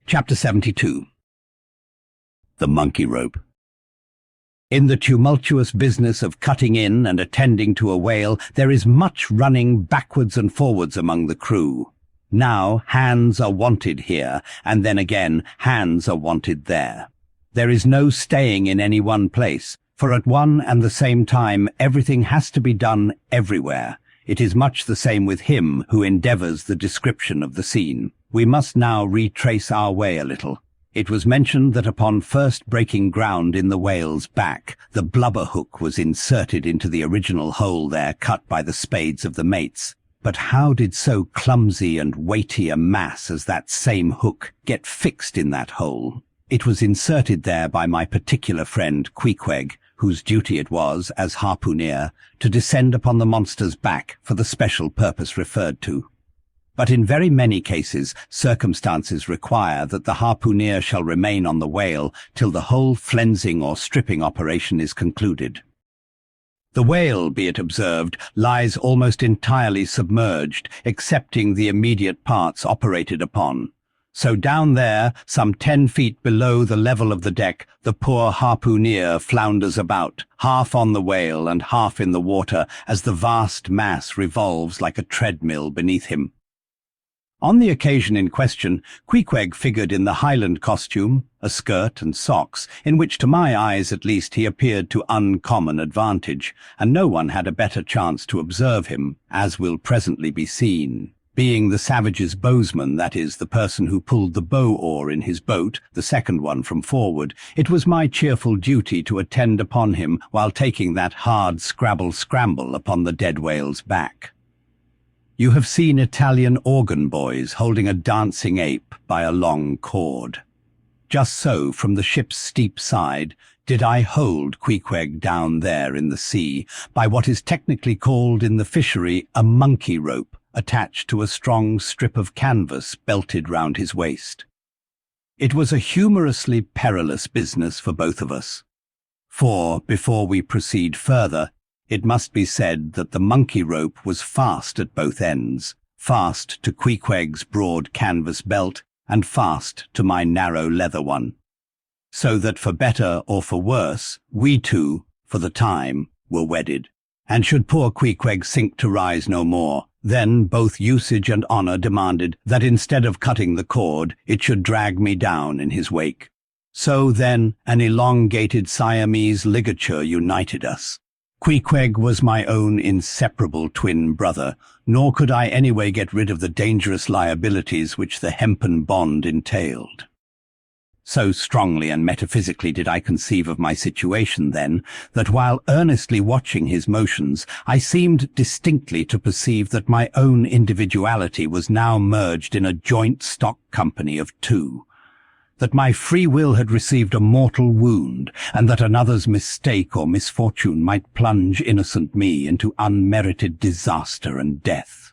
Chapter 72. The Monkey Rope. In the tumultuous business of cutting in and attending to a whale, there is much running backwards and forwards among the crew. Now hands are wanted here, and then again hands are wanted there. There is no staying in any one place, for at one and the same time everything has to be done everywhere. It is much the same with him who endeavours the description of the scene. We must now retrace our way a little. It was mentioned that upon first breaking ground in the whale's back, the blubber hook was inserted into the original hole there cut by the spades of the mates. But how did so clumsy and weighty a mass as that same hook get fixed in that hole? It was inserted there by my particular friend Queequeg, whose duty it was, as harpooner, to descend upon the monster's back for the special purpose referred to. But in very many cases, circumstances require that the harpooner shall remain on the whale till the whole flensing or stripping operation is concluded. The whale, be it observed, lies almost entirely submerged, excepting the immediate parts operated upon. So down there, some 10 feet below the level of the deck, the poor harpooner flounders about, half on the whale and half in the water, as the vast mass revolves like a treadmill beneath him. On the occasion in question, Queequeg figured in the Highland costume, a skirt and socks, in which to my eyes at least he appeared to uncommon advantage, and no one had a better chance to observe him, as will presently be seen. Being the savage's bowsman, that is, the person who pulled the bow-oar in his boat, the second one from forward, it was my cheerful duty to attend upon him while taking that hard scrabble-scramble upon the dead whale's back. You have seen Italian organ boys holding a dancing ape by a long cord. Just so, from the ship's steep side, did I hold Queequeg down there in the sea by what is technically called in the fishery a monkey rope, attached to a strong strip of canvas belted round his waist. It was a humorously perilous business for both of us. For, before we proceed further, it must be said that the monkey rope was fast at both ends, fast to Queequeg's broad canvas belt and fast to my narrow leather one. So that for better or for worse, we two, for the time, were wedded. And should poor Queequeg sink to rise no more, then both usage and honour demanded that instead of cutting the cord, it should drag me down in his wake. So then an elongated Siamese ligature united us. Queequeg was my own inseparable twin brother, nor could I anyway get rid of the dangerous liabilities which the hempen bond entailed. So strongly and metaphysically did I conceive of my situation then, that while earnestly watching his motions, I seemed distinctly to perceive that my own individuality was now merged in a joint stock company of two, that my free will had received a mortal wound, and that another's mistake or misfortune might plunge innocent me into unmerited disaster and death.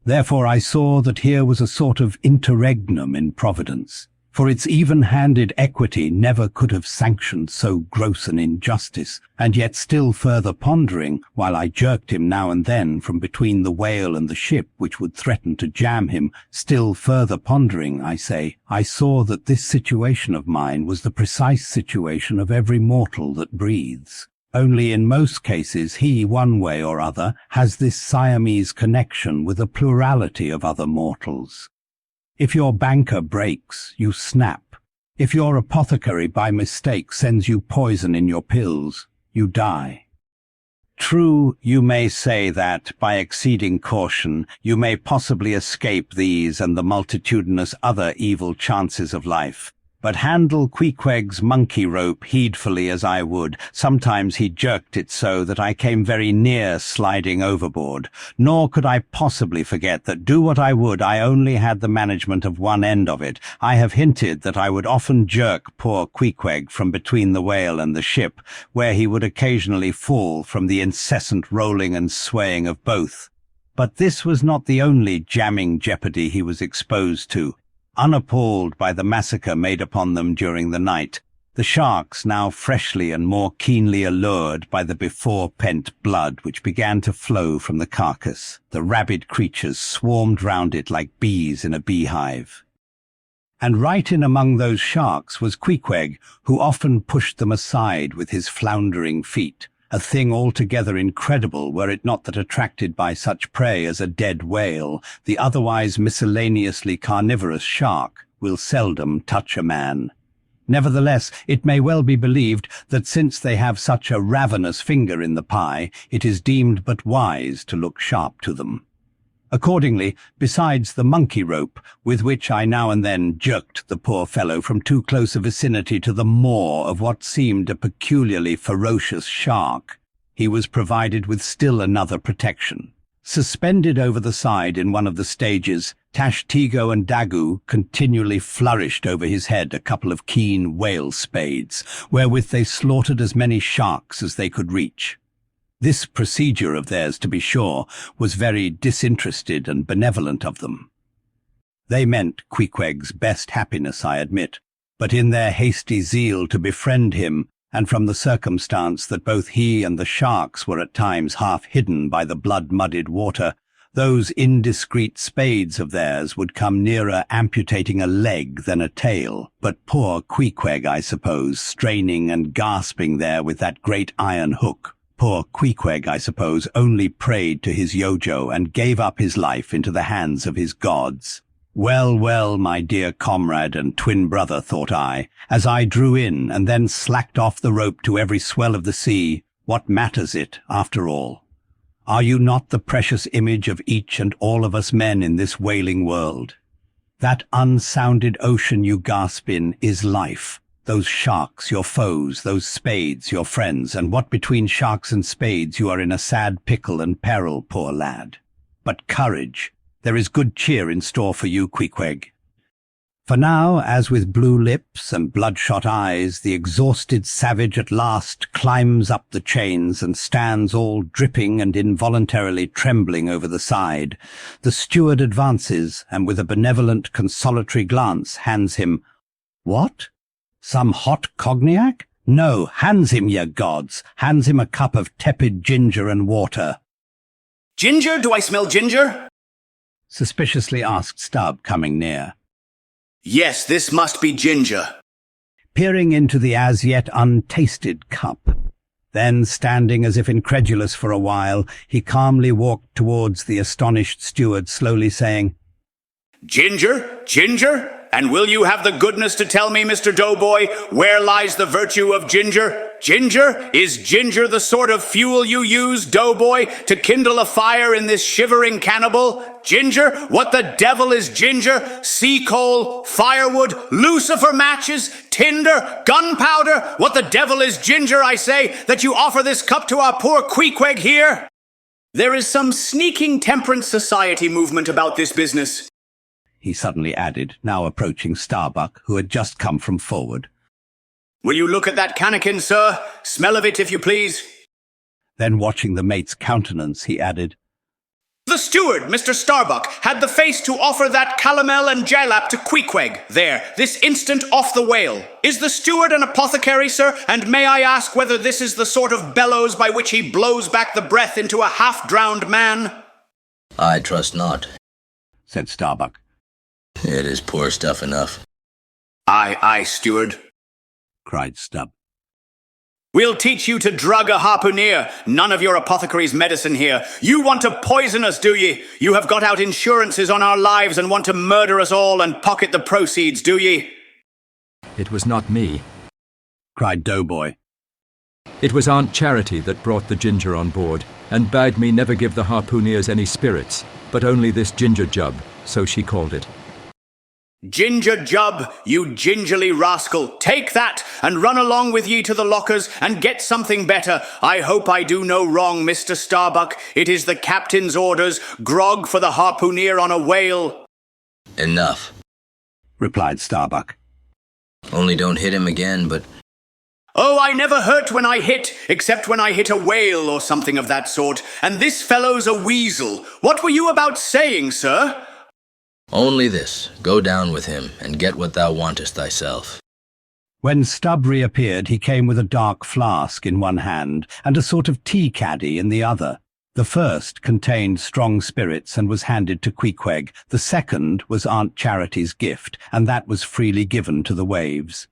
Therefore I saw that here was a sort of interregnum in Providence, for its even-handed equity never could have sanctioned so gross an injustice, and yet still further pondering, while I jerked him now and then from between the whale and the ship which would threaten to jam him, still further pondering, I say, I saw that this situation of mine was the precise situation of every mortal that breathes. Only in most cases he, one way or other, has this Siamese connection with a plurality of other mortals. If your banker breaks, you snap. If your apothecary by mistake sends you poison in your pills, you die. True, you may say that, by exceeding caution, you may possibly escape these and the multitudinous other evil chances of life. But handle Queequeg's monkey rope heedfully as I would, sometimes he jerked it so that I came very near sliding overboard. Nor could I possibly forget that, do what I would, I only had the management of one end of it. I have hinted that I would often jerk poor Queequeg from between the whale and the ship, where he would occasionally fall from the incessant rolling and swaying of both. But this was not the only jamming jeopardy he was exposed to. Unappalled by the massacre made upon them during the night, the sharks, now freshly and more keenly allured by the before-pent blood which began to flow from the carcass, the rabid creatures swarmed round it like bees in a beehive. And right in among those sharks was Queequeg, who often pushed them aside with his floundering feet, a thing altogether incredible were it not that attracted by such prey as a dead whale, the otherwise miscellaneously carnivorous shark will seldom touch a man. Nevertheless, it may well be believed that since they have such a ravenous finger in the pie, it is deemed but wise to look sharp to them. Accordingly, besides the monkey rope, with which I now and then jerked the poor fellow from too close a vicinity to the maw of what seemed a peculiarly ferocious shark, he was provided with still another protection. Suspended over the side in one of the stages, Tashtigo and Dagu continually flourished over his head a couple of keen whale spades, wherewith they slaughtered as many sharks as they could reach. This procedure of theirs, to be sure, was very disinterested and benevolent of them. They meant Queequeg's best happiness, I admit, but in their hasty zeal to befriend him, and from the circumstance that both he and the sharks were at times half hidden by the blood-muddied water, those indiscreet spades of theirs would come nearer amputating a leg than a tail. But poor Queequeg, I suppose, straining and gasping there with that great iron hook, poor Queequeg, I suppose, only prayed to his Yojo and gave up his life into the hands of his gods. Well, well, my dear comrade and twin brother, thought I, as I drew in and then slacked off the rope to every swell of the sea, what matters it, after all? Are you not the precious image of each and all of us men in this wailing world? That unsounded ocean you gasp in is life. Those sharks, your foes, those spades, your friends, and what between sharks and spades you are in a sad pickle and peril, poor lad. But courage, there is good cheer in store for you, Queequeg. For now, as with blue lips and bloodshot eyes, the exhausted savage at last climbs up the chains and stands all dripping and involuntarily trembling over the side, the steward advances and with a benevolent consolatory glance hands him, "What? Some hot cognac? No, hands him, ye gods, hands him a cup of tepid ginger and water." "Ginger? Do I smell ginger?" suspiciously asked Stubb, coming near. "Yes, this must be ginger." Peering into the as yet untasted cup. Then, standing as if incredulous for a while, he calmly walked towards the astonished steward, slowly saying, "Ginger? Ginger? And will you have the goodness to tell me, Mr. Doughboy, where lies the virtue of ginger? Ginger? Is ginger the sort of fuel you use, Doughboy, to kindle a fire in this shivering cannibal? Ginger? What the devil is ginger? Sea coal, firewood, lucifer matches, tinder, gunpowder? What the devil is ginger, I say, that you offer this cup to our poor Queequeg here? There is some sneaking temperance society movement about this business," he suddenly added, now approaching Starbuck, who had just come from forward. "Will you look at that cannikin, sir? Smell of it, if you please." Then, watching the mate's countenance, he added, "The steward, Mr. Starbuck, had the face to offer that calomel and jalap to Queequeg, there, this instant off the whale. Is the steward an apothecary, sir? And may I ask whether this is the sort of bellows by which he blows back the breath into a half-drowned man?" "I trust not," said Starbuck. "It is poor stuff enough." "Aye, aye, steward," cried Stubb. "We'll teach you to drug a harpooneer. None of your apothecary's medicine here. You want to poison us, do ye? You have got out insurances on our lives and want to murder us all and pocket the proceeds, do ye?" "It was not me," cried Doughboy. "It was Aunt Charity that brought the ginger on board, and bade me never give the harpooneers any spirits, but only this ginger jub, so she called it." "Ginger jub, you gingerly rascal, take that, and run along with ye to the lockers, and get something better. I hope I do no wrong, Mr. Starbuck. It is the captain's orders, grog for the harpooneer on a whale." "Enough," replied Starbuck. "Only don't hit him again, but—" "Oh, I never hurt when I hit, except when I hit a whale or something of that sort, and this fellow's a weasel. What were you about saying, sir?" "Only this, go down with him, and get what thou wantest thyself." When Stubb reappeared, he came with a dark flask in one hand and a sort of tea-caddy in the other. The first contained strong spirits and was handed to Queequeg. The second was Aunt Charity's gift, and that was freely given to the waves.